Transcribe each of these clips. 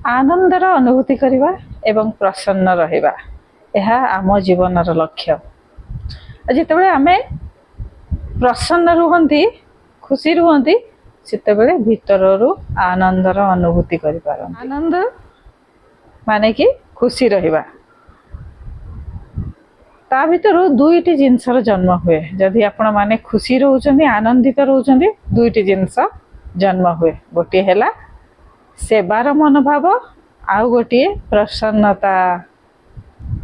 आनंदर अनुभूति करवा एवं प्रसन्न रहिबा यह आम जीवनर लक्ष्य। जितेबाला आम प्रसन्न रुहंती खुशी रुहंती सेतेबेले भितररू आनंदर अनुभूति करि पारंती। आनंद माने कि खुशी रहिबा ता भितर दुईटी जिनसर जन्म हुए। जदि आपण माने खुशी रहउचंदी आनंदित रहउचंदी दुईटी जिनस जन्म हुए। गोटे हैला सेवार मनोभाव आउ गोटे प्रसन्नता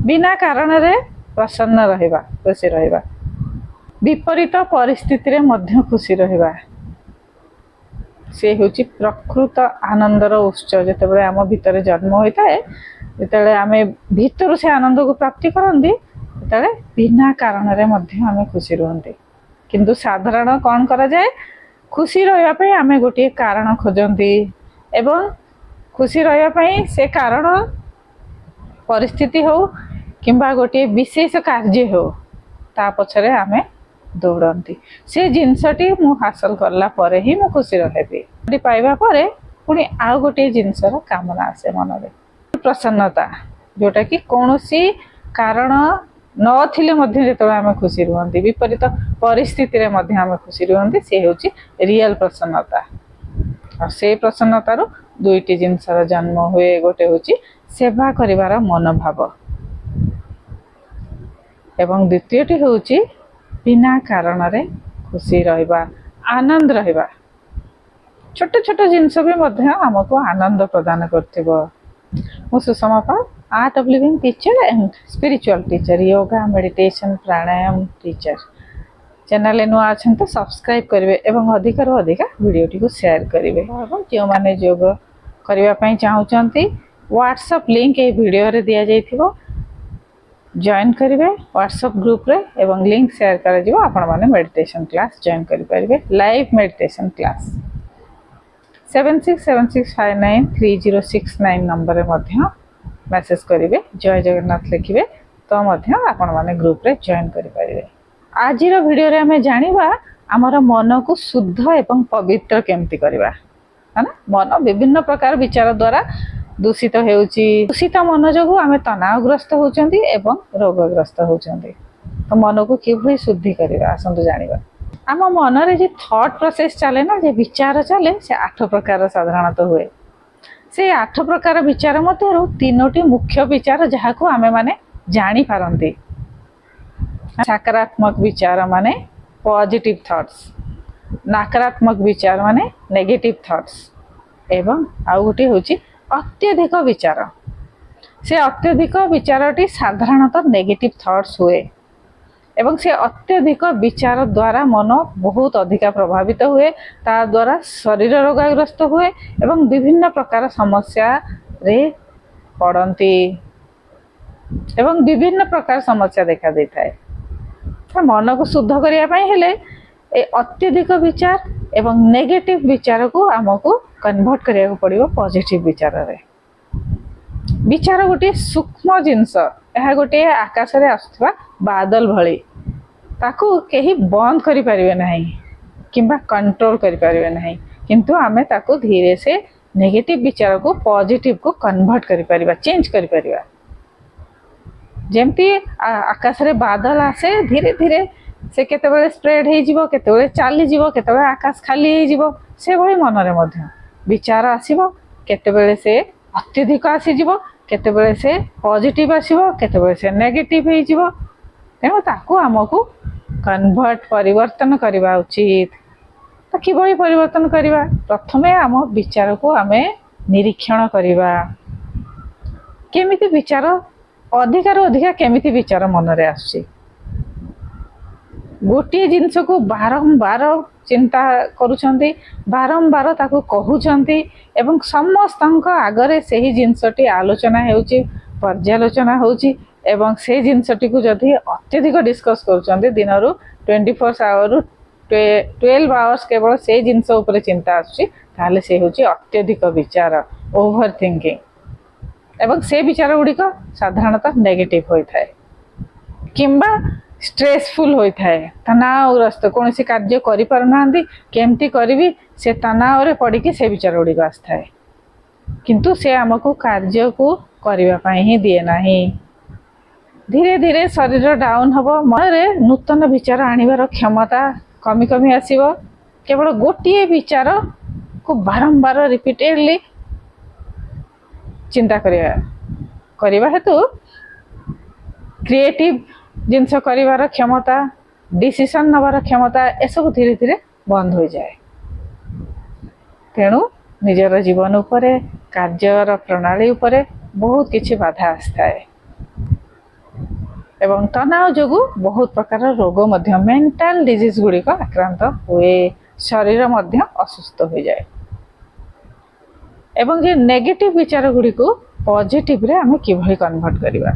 बिना कारण रे प्रसन्न रहिबा खुशी रहिबा। विपरीत परिस्थिति रे मध्य खुशी रहिबा से होची प्रकृत आनंदर उत्स। जेतेबेले आम भितर जन्म होता है जेतेबेले आमे भितर से आनंद को प्राप्ति करंदी तेतबेले बिना कारण रे मध्य आमे खुशी रहंती। किंतु साधारण कौन करा जाए खुशी रहिबा पई आमे गोटे कारण खोजंती एवं खुशी रहिबा पई से कारण परिस्थिति हो किंबा गोटे विशेष कार्य हो ता पछरे आमे दौड़ती। से जिनसटी मु हासिल करला परे ही मु खुशी रही पाइबा परे पुणी आउ गोटे जिनसर कामना आसे मन रे। प्रसन्नता जोटा कि कौनसी कारण नथिले मध्य जेतबेले आमे खुशी रुहंती विपरीत परिस्थिति रे मध्य आमे खुशी रुहंती से होची रियल प्रसन्नता। और से प्रसन्नतार दुईटी जिनसर जन्म हुए। गोटे होची सेवा करिवार मनोभाव एवं द्वितीयटी होची बिना कारण रे खुशी रहिबा आनंद रहिबा। छोट छोट जिनस भी मध्य हमको आनंद प्रदान करथिबो। मु Sushma Pal art of living teacher and spiritual teacher yoga meditation pranayama teacher. Channel नुआ अच्छे तो सब्सक्राइब करेंगे एवं अधिक अधिक वीडियो को शेयर करेंगे। जो मैंने योग करने चाहते व्हाट्सएप लिंक ये वीडियो रे दिया जाइथिबो जॉइन करेंगे व्हाट्सएप ग्रुप रे एवं लिंक शेयर कर दियो। आपण माने मेडिटेशन क्लास जॉइन करि परिबे। लाइव मेडिटेशन क्लास 7676593069 नंबर रे मध्य मैसेज करेंगे जय जगन्नाथ लिखिबे तो मध्य आपण माने ग्रुप रे जॉइन करि परिबे। आजिर वीडियो रे हमें जानिबा हमर मन को शुद्ध एवं पवित्र केमती करबा है ना। मन विभिन्न प्रकार विचार द्वारा दूषित हेउची। दूषित मन जो आम तनावग्रस्त होचंदी एवं रोगग्रस्त होचंदी। तो मन को किभली शुद्धि करबा आसंतु जानिबा। आम मन रे जे थॉट प्रोसेस चले ना जे विचार चले से 8 प्रकार साधारणतः हुए। से 8 प्रकार विचार मध्यरु 3टी मुख्य विचार जहाँ को आमे माने जानी पारंती। सकारात्मक विचार माने पॉजिटिव थॉट्स, नकारात्मक विचार माने नेगेटिव थॉट्स एवं आउ गोटे होची अत्यधिक विचार। से अत्यधिक विचारटी साधारणतः नेगेटिव थॉट्स हुए एवं से अत्यधिक विचार द्वारा मन बहुत अधिक प्रभावित हुए। ता द्वारा शरीर रोगग्रस्त हुए एवं विभिन्न प्रकार समस्या रे पड़ती एवं विभिन्न प्रकार समस्या देखा देता है। मन को शुद्ध करने हेले अत्यधिक विचार एवं नेगेटिव विचार को आमको कन्वर्ट करिया पड़िबो पॉजिटिव विचार रे। विचार गोटे सूक्ष्म जिनस यह गोटे आकाश रे आसुवा बादल भली ताकू केही बंद करि परिबे नाही किंबा कंट्रोल करि परिबे नाही। किंतु आमे ताकू धीरे से नेगेटिव विचार को पॉजिटिव को कन्वर्ट करि परिबा चेंज करि परिबा। जेमती आकाश रे बादल आसे धीरे धीरे से केतेबेले स्प्रेड हे जिवो केतेबेले चाली जिवो केतेबेले आकाश खाली हे जिवो। से भली मन रे मध्य विचार आसीबो केतेबेले से अत्यधिक आसी जिवो केतेबेले से पॉजिटिव आसीबो केतेबेले से नेगेटिव हे जिवो। तेणु ताकू हमकू कन्वर्ट परिवर्तन करबा उचित। तो किभली परिवर्तन करबा प्रथमे आम विचार को आमे निरीक्षण करबा केमिति विचार अधिकार अधिका केमिति विचार मन रे आसी। गोटे जिनस को बारंबार चिंता करुछंती बारंबार ताकू कहउछंती एवं समस्त आगरे सही जिनसटी आलोचना हेउची पर्यालोचना होउची एवं से जिनसटी को जदि अत्यधिक डिस्कस करुछंती दिन रु 24 आवर 12 आवर्स केवल से जिनस ऊपर चिंता आछी ताले से होची अत्यधिक विचार ओवर थिंकिंग एवं से विचार गुड़िक साधारणतः नेगेटिव होता है किंबा स्ट्रेसफुल होता है। तनावग्रस्त कौन सी कार्य करि पारु नांदी केमती करबी से तनाव रे पड़ी से विचार गुड़िक आस्था है। किंतु से आमको कार्य को करने ही दिए नहीं। धीरे धीरे शरीर डाउन हम, मन में नूतन विचार आनिबार क्षमता कमी कमी आसीबो। केवल गोटे विचार को बारंबार रिपीटेडली चिंता करने हेतु क्रिएटिव जिनस कर क्षमता, डिसीजन नबार क्षमता एसबू धीरे धीरे बंद हो जाए। तेणु निजर जीवन उपरे, कार्यर प्रणाली उपरे बहुत किछि बाधा आस्थाए एवं तनाव जोगु बहुत प्रकार रोग मध्य मेंटल डिजीज गुड़िक आक्रांत हुए, शरीर मध्य असुस्थ हो जाए एवं जे नेगेटिव विचार गुड़ी को पॉजिटिव रे आमे किभली कन्वर्ट करिबा,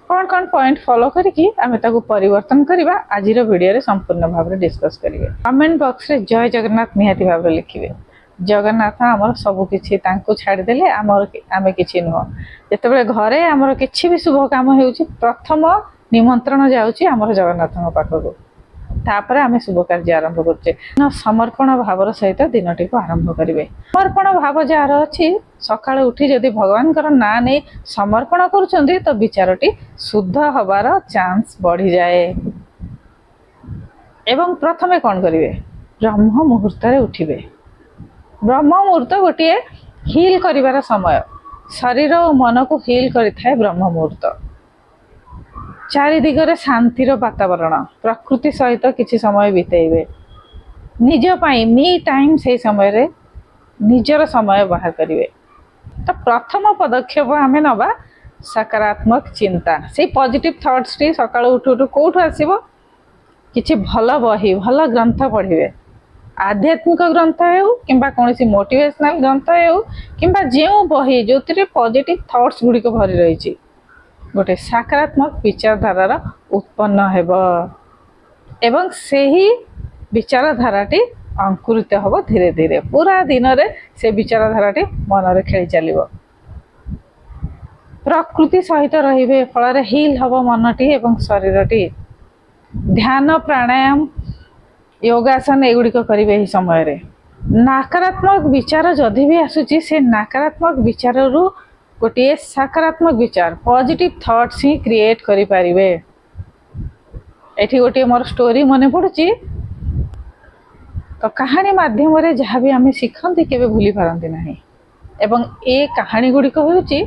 कौन कौन पॉइंट फॉलो करके आमे ताको परिवर्तन करिबा आजिर वीडियो रे संपूर्ण भाव में डिस्कस करिवे। कमेंट बॉक्स रे जय जगन्नाथ निहाती भाव में लिखिवे। जगन्नाथ आमर सबु किछि तांको छाड़ी देले आमे किछि नुह। जेतेबेले घरे आमर किछि भी शुभ काम हेउछि प्रथम निमंत्रण जाउछि आमर जगन्नाथଙ୍କ पाखको, तापर आमे शुभ कार्य आरंभ करछे। समर्पण भावर सहित दिनटी को आरंभ करिवे। समर्पण भाव जार अछि सकाळ उठी जदि भगवानकर ना नै समर्पण करूछन्ती तो विचारटी शुद्ध हबार चांस बढ़ी जाए। एवं प्रथमे कोन करिवे, ब्रह्म मुहूर्त रे उठिबे। ब्रह्म मुहूर्त गोटे हिल करिवार समय, शरीर और मन को हिल करिथाए ब्रह्म मुहूर्त। चारि दिगरे शांतिर वातावरण, प्रकृति सहित किछि समय बितेइबे। निज पाई मी टाइम से समय रे निजर समय बाहर करिवे। तो प्रथम पदक्षेप आमे नबा सकारात्मक चिंता। से पॉजिटिव थॉट्स टी सकाळ उठु उठु कोठु आसीबो, किछि भल बही भल ग्रंथ पढ़िवे। आध्यात्मिक ग्रंथ हेउ किंबा कोनोसी मोटिवेशनल ग्रंथ हेउ किंबा जेउ बही जोतिरे पॉजिटिव थॉट्स गुडी को भरी रहिछि, गोटे सकारात्मक विचारधारार उत्पन्न हेब एवं सेही विचारधाराटी अंकुरित हब। धीरे धीरे पूरा दिन रे से विचारधाराटी मन रे खेली चलिबो। प्रकृति सहित रहिबे, फल हिल हब मनटी एवं शरीरटी। ध्यान, प्राणायाम, योगासन एगुड़िक करेंगे ही समय रे। नकारात्मक विचार जदि भी आसुची से नकारात्मक विचार रु गोटे सकारात्मक विचार पॉजिटिव थॉट्स ही क्रिएट करि परिबे। एठी गोटे मोर स्टोरी मने पड़ुची। तो कहानी माध्यम रे जहाँ भी आमे शिखंती केबे भूली पारंती नाही एवं ए कहानी गुड़िक होउची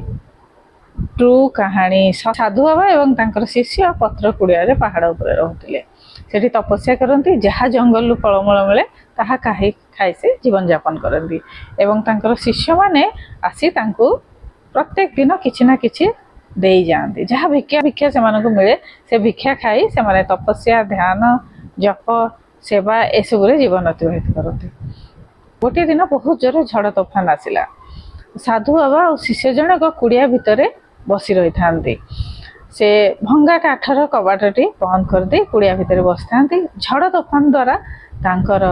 ट्रू कहानी। साधु बाबा एवं तांकर शिष्य पत्र कुड़िया रे पहाड़ ऊपर रहउतिले। सेठी तपस्या करती, जहाँ जंगल फलमूल मिले ताहा खाई से जीवन यापन करती एवं तांकर शिष्य माने आसी तांको प्रत्येक दिन किछि ना किछि देई जांती। जहाँ भिक्षा भिक्षा से मानको मिले से भिक्षा खाई से माने तपस्या, ध्यान, जप, सेवा एसबु रे जीवन अतिबाहित करती। गोटे दिन बहुत जोर झड़ तोफान आसिला। साधु बाबा और शिष्य जनक कुड़िया भितर बसी रही थांती। से भंगा काठर कबाटटी बंद कर दे कुड़िया भितर बस था। झड़ तोफान द्वारा तांकर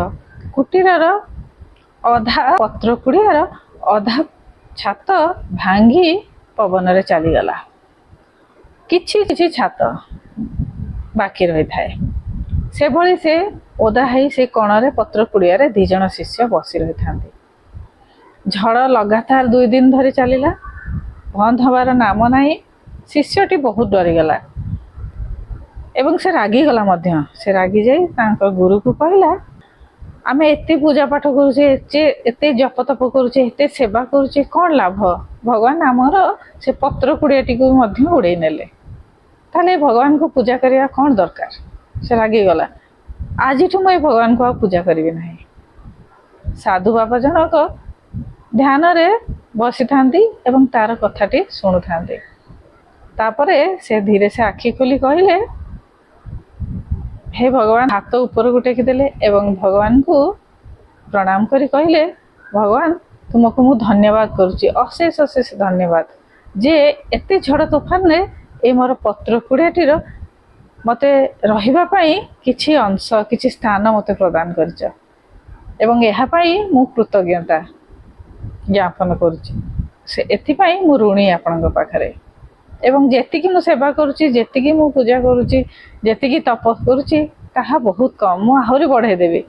कुटीरर अधा पत्र कुड़ियार अधा छात भांगी पवन रे चलीगला। किछि किछि छात बाकी रही थाए। से भली से ओदा है से कणरे पत्र कुड़िया दी जन शिष्य बसी रही थांती। झड़ लगातार 2 दिन धरी चलीला, बंद हबार नाम नाही। शिष्यटी बहुत डरीगला एवं से रागिगला मध्य। से रागी जाई तांकर गुरु को कहला, आमे एते पूजा पाठ करूचे, एते जप तप करूचे, एते सेवा करूचे, कौन लाभ? भगवान आमर से पत्र कुड़ियाटी को मध्य उड़े नेले, ताले भगवान को पूजा करिया कौन दरकार? से रागिगला, आजिठु मैं भगवान को पूजा करिवे नाही। साधु बाबा जनक ध्यान रे बसी थांती एवं तार कथाटी सुनु थांती। तापरे से धीरे से आखि खोली कहले, हे भगवान। हाथ ऊपर को टेकी देले एवं भगवान को प्रणाम करी कहले, भगवान तुमको मु धन्यवाद करुची, अशेष अशेष धन्यवाद जे एते झड़ तूफान रे ए मोर पत्र कुड़ियाटीर मते रहिबा पई किछि अंश किछि स्थान मते प्रदान करछ एवं एहा पई मु कृतज्ञता ज्ञापन करुची। से एथि पई मु ऋणी आपनक पाखरे एवं जेतिकी मु सेवा करुची, जेतिकी मु पूजा करुची, जेतिकी तप करुची ताहा बहुत कम, मु आहुरी बढ़ाई देबी।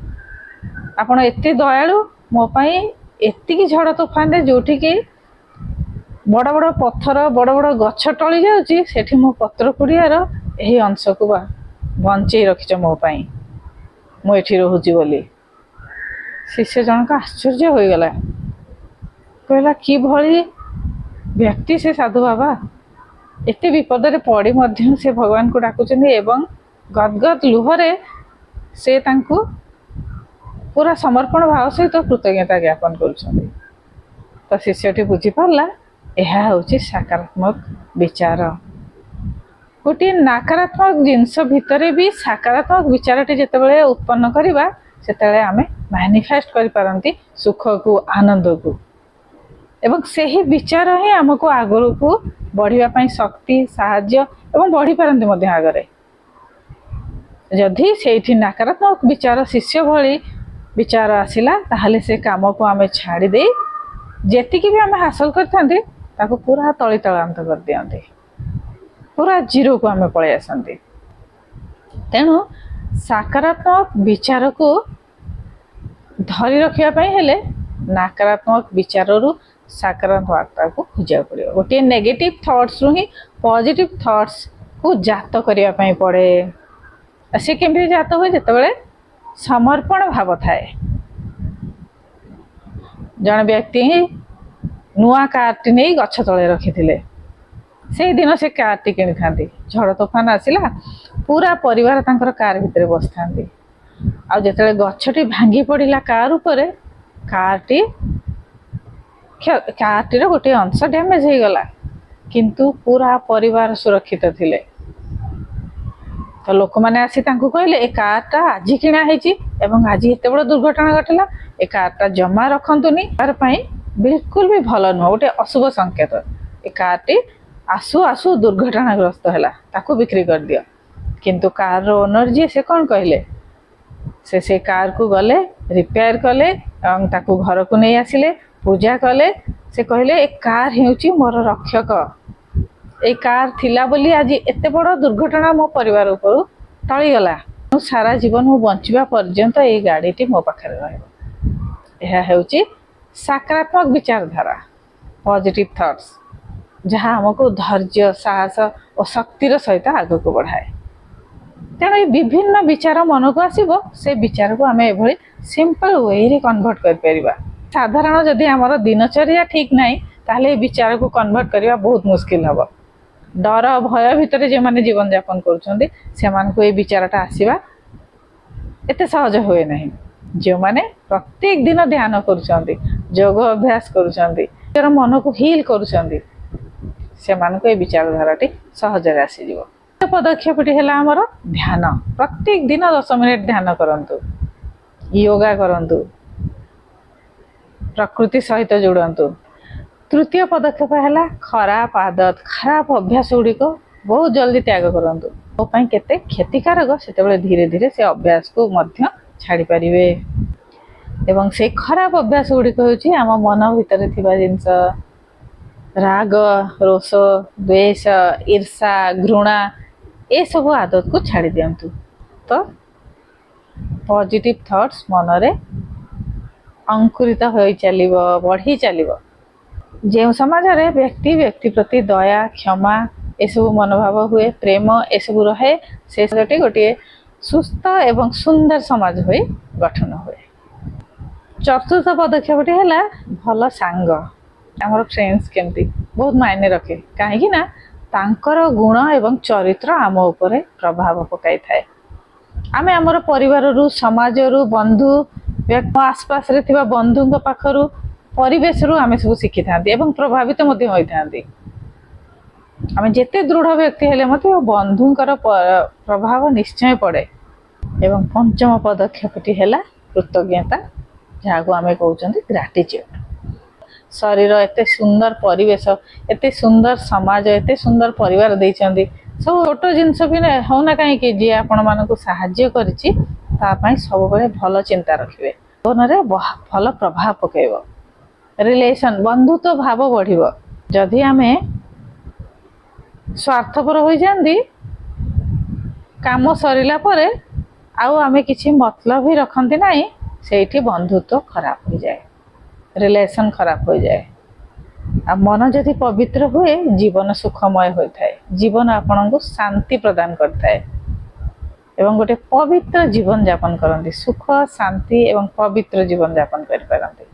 आपण एते दयालु मो पई ଏତିକି ଝଡ଼ ତୋଫାନରେ ଯୋଉଠିକି ବଡ଼ ବଡ଼ ପଥର ବଡ଼ ବଡ଼ ଗଛ ଟଳି ଯାଉଛି, ସେଠି ମୋ ପତ୍ର କୁଡ଼ିଆର ଏହି ଅଂଶକୁ ବଞ୍ଚେଇ ରଖିଛ ମୋ ପାଇଁ, ମୁଁ ଏଠି ରହୁଛି ବୋଲି। ଶିଷ୍ୟ ଜଣକ ଆଶ୍ଚର୍ଯ୍ୟ ହୋଇଗଲା, କହିଲା କିଭଳି ବ୍ୟକ୍ତି ସେ ସାଧୁ ବାବା, ଏତେ ବିପଦରେ ପଡ଼ି ମଧ୍ୟ ସେ ଭଗବାନଙ୍କୁ ଡାକୁଛନ୍ତି ଏବଂ ଗଦଗଦ ଲୁହରେ ସେ ତାଙ୍କୁ ପୁରା ସମର୍ପଣ ଭାବ ସହିତ କୃତଜ୍ଞତା ଜ୍ଞାପନ କରୁଛନ୍ତି। ତ ଶିଷ୍ୟଟି ବୁଝିପାରିଲା ଏହା ହେଉଛି ସକାରାତ୍ମକ ବିଚାର। ଗୋଟିଏ ନକାରାତ୍ମକ ଜିନିଷ ଭିତରେ ବି ସକାରାତ୍ମକ ବିଚାରଟି ଯେତେବେଳେ ଉତ୍ପନ୍ନ କରିବା, ସେତେବେଳେ ଆମେ ମ୍ୟାନିଫେଷ୍ଟ କରିପାରନ୍ତି ସୁଖକୁ, ଆନନ୍ଦକୁ, ଏବଂ ସେହି ବିଚାର ହିଁ ଆମକୁ ଆଗକୁ ବଢ଼ିବା ପାଇଁ ଶକ୍ତି, ସାହାଯ୍ୟ ଏବଂ ବଢ଼ିପାରନ୍ତି ମଧ୍ୟ ଆଗରେ। ଯଦି ସେଇଠି ନକାରାତ୍ମକ ବିଚାର ଶିଷ୍ୟ ଭଳି ବିଚାର ଆସିଲା, ତାହେଲେ ସେ କାମକୁ ଆମେ ଛାଡ଼ି ଦେଇ ଯେତିକି ବି ଆମେ ହାସଲ କରିଥାନ୍ତି ତାକୁ ପୁରା ତଳିତଳାନ୍ତ କରିଦିଅନ୍ତି, ପୁରା ଜିରୋକୁ ଆମେ ପଳେଇ ଆସନ୍ତି। ତେଣୁ ସକାରାତ୍ମକ ବିଚାରକୁ ଧରି ରଖିବା ପାଇଁ ହେଲେ ନକାରାତ୍ମକ ବିଚାରରୁ ସକାରାତ୍ମକତାକୁ ଖୋଜିବାକୁ ପଡ଼ିବ। ଗୋଟିଏ ନେଗେଟିଭ୍ ଥଟ୍ସରୁ ହିଁ ପଜିଟିଭ୍ ଥଟ୍ସକୁ ଜାତ କରିବା ପାଇଁ ପଡ଼େ। ସେ କେମିତି ଜାତ ହୁଏ? ଯେତେବେଳେ ସମର୍ପଣ ଭାବ ଥାଏ। ଜଣେ ବ୍ୟକ୍ତି ହିଁ ନୂଆ କାର୍ଟି ନେଇ ଗଛ ତଳେ ରଖିଥିଲେ। ସେଇଦିନ ସେ କାର୍ଟି କିଣିଥାନ୍ତି, ଝଡ଼ ତୋଫାନ ଆସିଲା, ପୁରା ପରିବାର ତାଙ୍କର କାର୍ ଭିତରେ ବସିଥାନ୍ତି। ଆଉ ଯେତେବେଳେ ଗଛଟି ଭାଙ୍ଗି ପଡ଼ିଲା କାର୍ ଉପରେ, କାର୍ଟିର ଗୋଟିଏ ଅଂଶ ଡ୍ୟାମେଜ୍ ହେଇଗଲା, କିନ୍ତୁ ପୁରା ପରିବାର ସୁରକ୍ଷିତ ଥିଲେ। ତ ଲୋକମାନେ ଆସି ତାଙ୍କୁ କହିଲେ, ଏ କାର୍ଟା ଆଜି କିଣା ହେଇଛି ଏବଂ ଆଜି ଏତେ ବଡ଼ ଦୁର୍ଘଟଣା ଘଟିଲା, ଏ କାର୍ଟା ଜମା ରଖନ୍ତୁନି, କାର୍ ପାଇଁ ବିଲକୁଲ ବି ଭଲ ନୁହଁ, ଗୋଟେ ଅଶୁଭ ସଂକେତ। ଏ କାର୍ଟି ଆସୁ ଆସୁ ଦୁର୍ଘଟଣାଗ୍ରସ୍ତ ହେଲା, ତାକୁ ବିକ୍ରି କରିଦିଅ। କିନ୍ତୁ କାର୍ର ଓନର ଯିଏ, ସେ କ'ଣ କହିଲେ? ସେ କାର୍କୁ ଗଲେ, ରିପେୟାର କଲେ ଏବଂ ତାକୁ ଘରକୁ ନେଇ ଆସିଲେ, ପୂଜା କଲେ। ସେ କହିଲେ, ଏ କାର୍ ହେଉଛି ମୋର ରକ୍ଷକ, এই କାର୍ ଥିଲା ବୋଲି ଆଜି ଏତେ ବଡ଼ ଦୁର୍ଘଟଣା ମୋ ପରିବାର ଉପରୁ ଟଳିଗଲା। ମୁଁ ସାରା ଜୀବନ ମୁଁ ବଞ୍ଚିବା ପର୍ଯ୍ୟନ୍ତ ଏଇ ଗାଡ଼ିଟି ମୋ ପାଖରେ ରହିବ। ଏହା ହେଉଛି ସକାରାତ୍ମକ ବିଚାରଧାରା, ପଜିଟିଭ୍ ଥଟ୍ସ, ଯାହା ଆମକୁ ଧୈର୍ଯ୍ୟ, ସାହସ ଓ ଶକ୍ତିର ସହିତ ଆଗକୁ ବଢ଼ାଏ। ତେଣୁ ଏ ବିଭିନ୍ନ ବିଚାର ମନକୁ ଆସିବ, ସେ ବିଚାରକୁ ଆମେ ଏଭଳି ସିମ୍ପଲ୍ ୱେରେ କନଭର୍ଟ କରିପାରିବା। ସାଧାରଣ ଯଦି ଆମର ଦିନଚର୍ଯ୍ୟା ଠିକ୍ ନାହିଁ, ତାହେଲେ ଏ ବିଚାରକୁ କନଭର୍ଟ କରିବା ବହୁତ ମୁସ୍କିଲ ହେବ। ଡର ଭୟ ଭିତରେ ଯେଉଁମାନେ ଜୀବନଯାପନ କରୁଛନ୍ତି, ସେମାନଙ୍କୁ এই ବିଚାରଟା ଆସିବା ଏତେ ସହଜ ହୁଏ ନାହିଁ। ଯେଉଁମାନେ ପ୍ରତ୍ୟେକ ଦିନ ଧ୍ୟାନ କରୁଛନ୍ତି, ଯୋଗ ଅଭ୍ୟାସ କରୁଛନ୍ତି, ନିଜର ମନକୁ ହିଲ୍ କରୁଛନ୍ତି, ସେମାନଙ୍କୁ এই ବିଚାରଧାରାଟି ସହଜରେ ଆସିଯିବ। ପଦକ୍ଷେପଟି ହେଲା ଆମର ଧ୍ୟାନ। ପ୍ରତ୍ୟେକ ଦିନ 10 ମିନିଟ୍ ଧ୍ୟାନ କରନ୍ତୁ, ୟୋଗା କରନ୍ତୁ, ପ୍ରକୃତି ସହିତ ଯୋଡ଼ନ୍ତୁ। ତୃତୀୟ ପଦକ୍ଷେପ ହେଲା ଖରାପ ଆଦତ, ଖରାପ ଅଭ୍ୟାସ ଗୁଡ଼ିକ ବହୁତ ଜଲ୍ଦି ତ୍ୟାଗ କରନ୍ତୁ। ମୋ ପାଇଁ କେତେ କ୍ଷତିକାରକ, ସେତେବେଳେ ଧୀରେ ଧୀରେ ସେ ଅଭ୍ୟାସକୁ ମଧ୍ୟ ଛାଡ଼ିପାରିବେ। ଏବଂ ସେଇ ଖରାପ ଅଭ୍ୟାସ ଗୁଡ଼ିକ ହେଉଛି ଆମ ମନ ଭିତରେ ଥିବା ଜିନିଷ, ରାଗ, ରୋଷ, ଦ୍ୱେଷ, ଈର୍ଷା, ଘୃଣା, ଏସବୁ ଆଦତକୁ ଛାଡ଼ି ଦିଅନ୍ତୁ। ତ ପଜିଟିଭ୍ ଥଟ୍ସ ମନରେ ଅଙ୍କୁରିତ ହୋଇ ଚାଲିବ, ବଢ଼ି ଚାଲିବ। ଯେଉଁ ସମାଜରେ ବ୍ୟକ୍ତି ପ୍ରତି ଦୟା, କ୍ଷମା ଏସବୁ ମନୋଭାବ ହୁଏ, ପ୍ରେମ ଏସବୁ ରହେ, ସେ ସମାଜଟି ଗୋଟିଏ ସୁସ୍ଥ ଏବଂ ସୁନ୍ଦର ସମାଜ ହୋଇ ଗଠନ ହୁଏ। ଚତୁର୍ଥ ପଦକ୍ଷେପଟି ହେଲା ଭଲ ସାଙ୍ଗ। ଆମର ଫ୍ରେଣ୍ଡସ୍ କେମିତି ବହୁତ ମାୟନେ ରଖେ, କାହିଁକି ନା ତାଙ୍କର ଗୁଣ ଏବଂ ଚରିତ୍ର ଆମ ଉପରେ ପ୍ରଭାବ ପକାଇଥାଏ। ଆମେ ଆମର ପରିବାରରୁ, ସମାଜରୁ, ବନ୍ଧୁ, ଆସପାସରେ ଥିବା ବନ୍ଧୁଙ୍କ ପାଖରୁ, ପରିବେଶରୁ ଆମେ ସବୁ ଶିଖିଥାନ୍ତି ଏବଂ ପ୍ରଭାବିତ ମଧ୍ୟ ହୋଇଥାନ୍ତି। ଆମେ ଯେତେ ଦୃଢ଼ ବ୍ୟକ୍ତି ହେଲେ ମଧ୍ୟ ବନ୍ଧୁଙ୍କର ପ୍ରଭାବ ନିଶ୍ଚୟ ପଡ଼େ। ଏବଂ ପଞ୍ଚମ ପଦକ୍ଷେପଟି ହେଲା କୃତଜ୍ଞତା, ଯାହାକୁ ଆମେ କହୁଛନ୍ତି ଗ୍ରାଟିଚ୍ୟୁଡ୍। ଶରୀର, ଏତେ ସୁନ୍ଦର ପରିବେଶ, ଏତେ ସୁନ୍ଦର ସମାଜ, ଏତେ ସୁନ୍ଦର ପରିବାର ଦେଇଛନ୍ତି। ସବୁ ଛୋଟ ଜିନିଷ ବି ହେଉନା କାହିଁକି, ଯିଏ ଆପଣମାନଙ୍କୁ ସାହାଯ୍ୟ କରିଛି ତା ପାଇଁ ସବୁବେଳେ ଭଲ ଚିନ୍ତା ରଖିବେ, ଜୀବନରେ ଭଲ ପ୍ରଭାବ ପକାଇବ। ରିଲେସନ୍, ବନ୍ଧୁତ୍ୱ ଭାବ ବଢ଼ିବ। ଯଦି ଆମେ ସ୍ୱାର୍ଥପର ହୋଇଯାଆନ୍ତି, କାମ ସରିଲା ପରେ ଆଉ ଆମେ କିଛି ମତଲବ ହିଁ ରଖନ୍ତି ନାହିଁ, ସେଇଠି ବନ୍ଧୁତ୍ୱ ଖରାପ ହୋଇଯାଏ। ରିଲେସନ୍ ଖରାପ ହୋଇଯାଏ। ଆଉ ମନ ଯଦି ପବିତ୍ର ହୁଏ ଜୀବନ ସୁଖମୟ ହୋଇଥାଏ, ଜୀବନ ଆପଣଙ୍କୁ ଶାନ୍ତି ପ୍ରଦାନ କରିଥାଏ ଏବଂ ଗୋଟେ ପବିତ୍ର ଜୀବନ ଯାପନ କରନ୍ତି, ସୁଖ ଶାନ୍ତି ଏବଂ ପବିତ୍ର ଜୀବନ ଯାପନ କରିପାରନ୍ତି।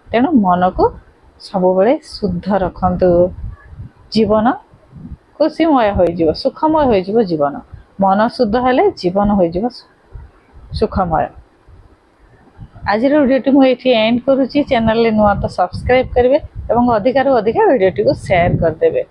ତେଣୁ ମନକୁ ସବୁବେଳେ ଶୁଦ୍ଧ ରଖନ୍ତୁ, ଜୀବନ ଖୁସିମୟ ହୋଇଯିବ, ସୁଖମୟ ହୋଇଯିବ ଜୀବନ। ମନ ଶୁଦ୍ଧ ହେଲେ ଜୀବନ ହୋଇଯିବ ସୁଖମୟ। ଆଜିର ଭିଡ଼ିଓଟି ମୁଁ ଏଇଠି ଏଣ୍ଡ କରୁଛି। ଚ୍ୟାନେଲରେ ନୂଆ ତ ସବସ୍କ୍ରାଇବ୍ କରିବେ ଏବଂ ଅଧିକାରୁ ଅଧିକା ଭିଡ଼ିଓଟିକୁ ସେୟାର କରିଦେବେ।